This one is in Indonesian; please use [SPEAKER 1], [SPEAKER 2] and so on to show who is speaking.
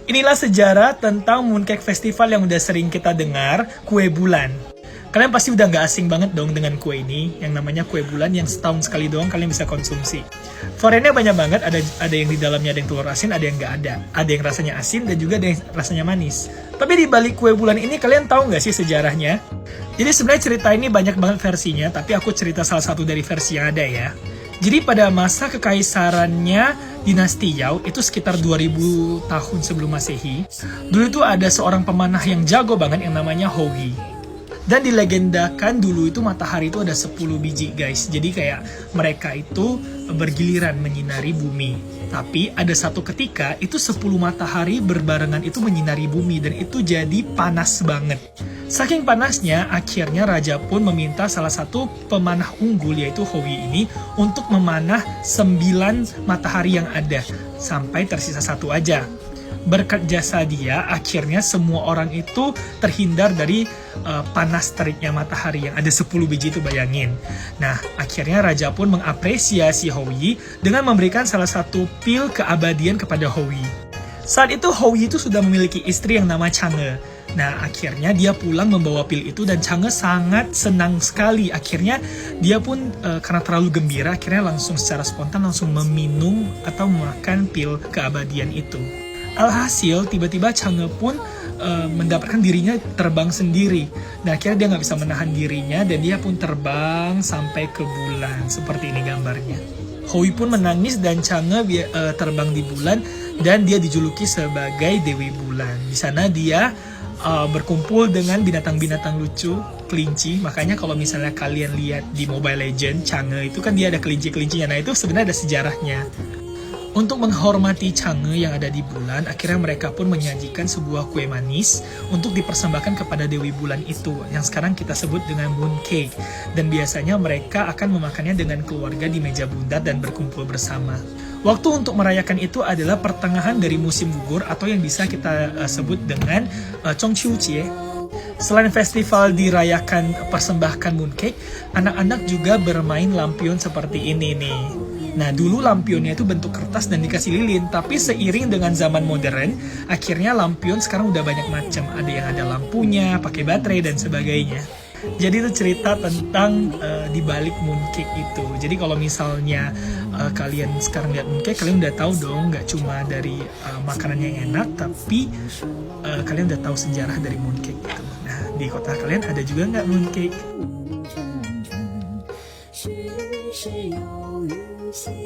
[SPEAKER 1] Inilah sejarah tentang Mooncake Festival yang udah sering kita dengar, kue bulan. Kalian pasti udah nggak asing banget dong dengan kue ini, yang namanya kue bulan yang setahun sekali doang kalian bisa konsumsi. Variannya banyak banget, ada yang di dalamnya ada yang telur asin, ada yang nggak ada. Ada yang rasanya asin dan juga ada yang rasanya manis. Tapi di balik kue bulan ini kalian tahu nggak sih sejarahnya? Jadi sebenarnya cerita ini banyak banget versinya, tapi aku cerita salah satu dari versi yang ada ya. Jadi pada masa kekaisarannya dinasti Yao itu sekitar 2000 tahun sebelum Masehi, dulu itu ada seorang pemanah yang jago banget yang namanya Hou Yi. Dan dilegendakan dulu itu matahari itu ada 10 biji guys. Jadi kayak mereka itu bergiliran menyinari bumi. Tapi ada satu ketika itu 10 matahari berbarengan itu menyinari bumi dan itu jadi panas banget. Saking panasnya, akhirnya raja pun meminta salah satu pemanah unggul yaitu Hou Yi ini untuk memanah 9 matahari yang ada sampai tersisa satu aja. Berkat jasa dia, akhirnya semua orang itu terhindar dari panas teriknya matahari yang ada 10 biji itu, bayangin. Nah, akhirnya raja pun mengapresiasi Hou Yi dengan memberikan salah satu pil keabadian kepada Hou Yi. Saat itu Hou Yi itu sudah memiliki istri yang nama Chang'e. Nah, akhirnya dia pulang membawa pil itu dan Chang'e sangat senang sekali. Akhirnya dia pun karena terlalu gembira, akhirnya langsung secara spontan langsung meminum atau memakan pil keabadian itu. Alhasil, tiba-tiba Chang'e pun mendapatkan dirinya terbang sendiri. Nah, akhirnya dia nggak bisa menahan dirinya dan dia pun terbang sampai ke bulan. Seperti ini gambarnya. Hou Yi pun menangis dan Chang'e terbang di bulan dan dia dijuluki sebagai Dewi Bulan. Di sana dia berkumpul dengan binatang-binatang lucu, kelinci. Makanya kalau misalnya kalian lihat di Mobile Legends, Chang'e itu kan dia ada kelinci-kelincinya. Nah, itu sebenarnya ada sejarahnya. Untuk menghormati Chang'e yang ada di bulan, akhirnya mereka pun menyajikan sebuah kue manis untuk dipersembahkan kepada Dewi Bulan itu, yang sekarang kita sebut dengan mooncake. Dan biasanya mereka akan memakannya dengan keluarga di meja bundar dan berkumpul bersama. Waktu untuk merayakan itu adalah pertengahan dari musim gugur atau yang bisa kita sebut dengan Chongqiujie. Selain festival dirayakan persembahkan mooncake, anak-anak juga bermain lampion seperti ini nih. Nah, dulu lampionnya itu bentuk kertas dan dikasih lilin, tapi seiring dengan zaman modern, akhirnya lampion sekarang udah banyak macam. Ada yang ada lampunya, pakai baterai dan sebagainya. Jadi itu cerita tentang dibalik mooncake itu. Jadi kalau misalnya kalian sekarang lihat mooncake, kalian udah tahu dong, nggak cuma dari makanan yang enak, tapi kalian udah tahu sejarah dari mooncake itu. Nah, di kota kalian ada juga nggak mooncake? 是有雨。